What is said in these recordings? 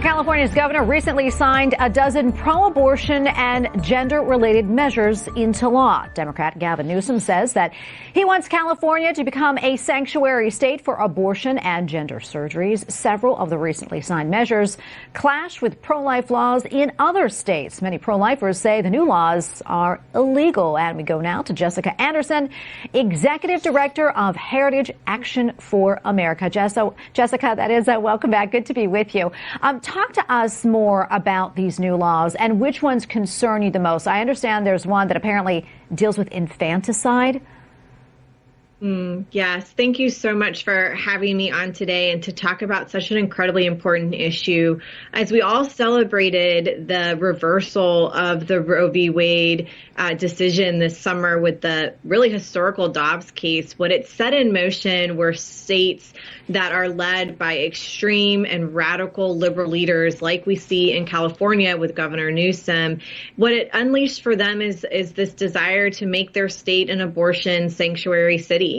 California's governor recently signed a dozen pro-abortion and gender-related measures into law. Democrat Gavin Newsom says that he wants California to become a sanctuary state for abortion and gender surgeries. Several of the recently signed measures clash with pro-life laws in other states. Many pro-lifers say the new laws are illegal. And we go now to Jessica Anderson, Executive Director of Heritage Action for America. Jessica, welcome back. Good to be with you. Talk to us more about these new laws and which ones concern you the most. I understand there's one that apparently deals with infanticide. Yes. Thank you so much for having me on today and to talk about such an incredibly important issue. As we all celebrated the reversal of the Roe v. Wade decision this summer with the really historical Dobbs case, what it set in motion were states that are led by extreme and radical liberal leaders like we see in California with Governor Newsom. What it unleashed for them is this desire to make their state an abortion sanctuary city.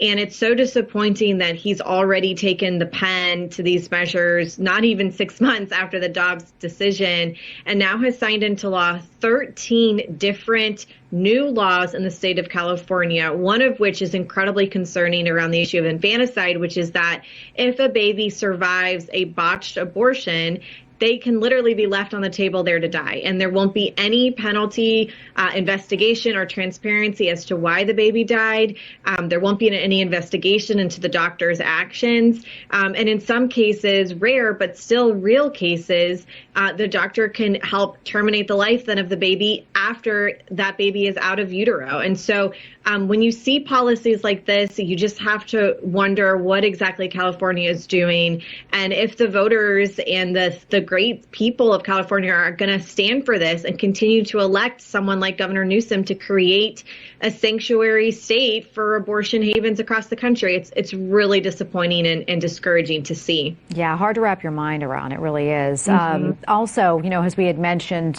And it's so disappointing that he's already taken the pen to these measures, not even 6 months after the Dobbs decision, and now has signed into law 13 different new laws in the state of California, one of which is incredibly concerning around the issue of infanticide, which is that if a baby survives a botched abortion, they can literally be left on the table there to die. And there won't be any penalty, investigation or transparency as to why the baby died. There won't be any investigation into the doctor's actions. And in some cases, rare but still real cases, the doctor can help terminate the life then of the baby after that baby is out of utero. And so when you see policies like this, you just have to wonder what exactly California is doing. And if the voters and the great people of California are going to stand for this and continue to elect someone like Governor Newsom to create a sanctuary state for abortion havens across the country, it's really disappointing and discouraging to see. Yeah, hard to wrap your mind around. It really is. Also, as we had mentioned,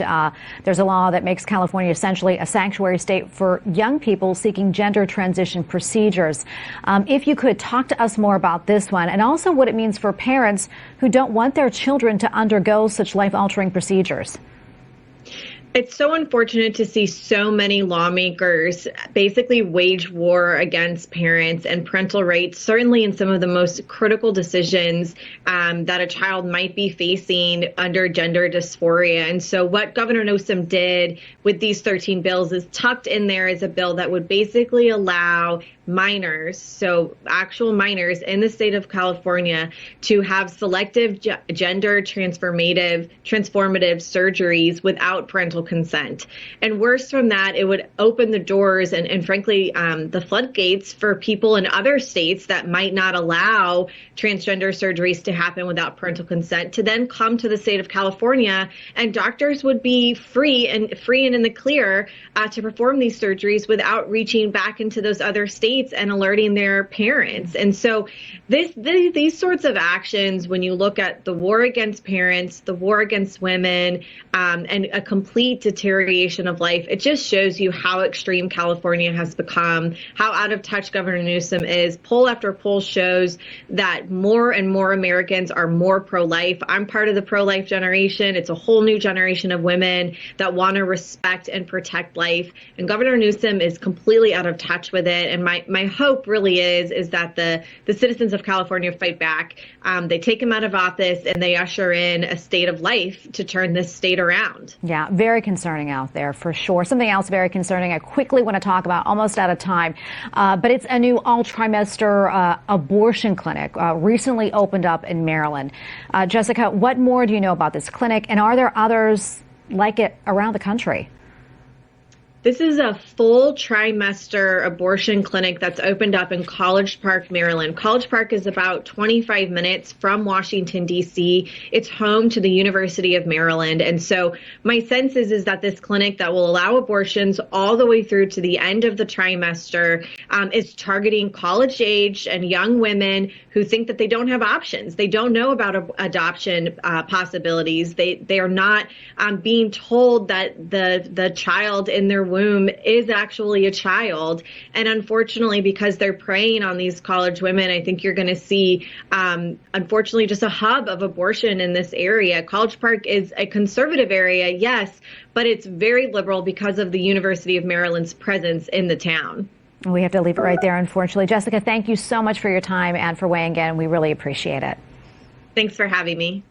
there's a law that makes California essentially a sanctuary state for young people seeking gender transition procedures. If you could talk to us more about this one and also what it means for parents who don't want their children to undergo such life-altering procedures. It's so unfortunate to see so many lawmakers basically wage war against parents and parental rights, certainly in some of the most critical decisions that a child might be facing under gender dysphoria. And so what Governor Newsom did with these 13 bills is tucked in there as a bill that would basically allow minors, so actual minors in the state of California, to have selective gender transformative surgeries without parental consent. And worse from that, it would open the doors and frankly, the floodgates for people in other states that might not allow transgender surgeries to happen without parental consent to then come to the state of California, and doctors would be free and in the clear to perform these surgeries without reaching back into those other states and alerting their parents. And so these sorts of actions, when you look at the war against parents, the war against women, and a complete deterioration of life, it just shows you how extreme California has become, how out of touch Governor Newsom is. Poll after poll shows that more and more Americans are more pro-life. I'm part of the pro-life generation. It's a whole new generation of women that want to respect and protect life. And Governor Newsom is completely out of touch with it. And my hope really is that the citizens of California fight back. They take him out of office and they usher in a state of life to turn this state around. Yeah, very concerning out there for sure. Something else very concerning I quickly want to talk about, almost out of time, but it's a new all-trimester abortion clinic recently opened up in Maryland. Jessica, what more do you know about this clinic, and are there others like it around the country? This is a full trimester abortion clinic that's opened up in College Park, Maryland. College Park is about 25 minutes from Washington, D.C. It's home to the University of Maryland. And so my sense is that this clinic that will allow abortions all the way through to the end of the trimester is targeting college-aged and young women who think that they don't have options. They don't know about adoption possibilities. They are not being told that the child in their womb is actually a child. And unfortunately, because they're preying on these college women, I think you're going to see, unfortunately, just a hub of abortion in this area. College Park is a conservative area, yes, but it's very liberal because of the University of Maryland's presence in the town. We have to leave it right there, unfortunately. Jessica, thank you so much for your time and for weighing in. We really appreciate it. Thanks for having me.